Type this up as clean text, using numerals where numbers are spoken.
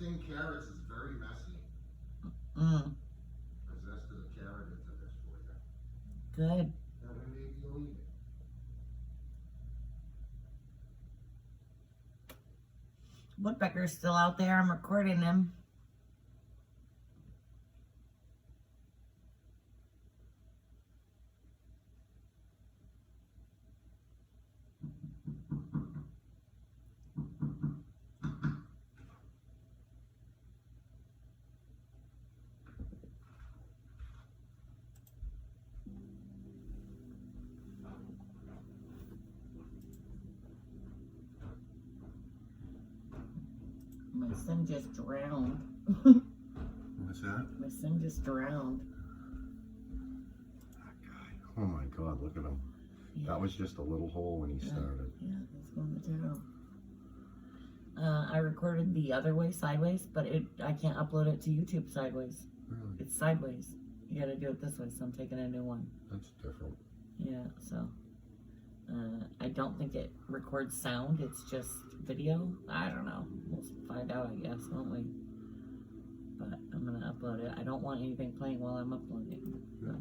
zesting carrots is very messy. Mm. I zested a carrot into this for you. Good. That way maybe you'll eat it. Woodpecker's still out there. I'm recording him. My son just drowned. What's that? My son just drowned. That guy. Oh my God, look at him. Yeah. That was just a little hole when he started. Yeah, he's going to jail. I recorded the other way, sideways, but I can't upload it to YouTube sideways. Really? It's sideways. You gotta do it this way, so I'm taking a new one. That's different. Yeah, so. I don't think it records sound, it's just video. I don't know. We'll find out, I guess, won't we? But I'm gonna upload it. I don't want anything playing while I'm uploading. Yeah.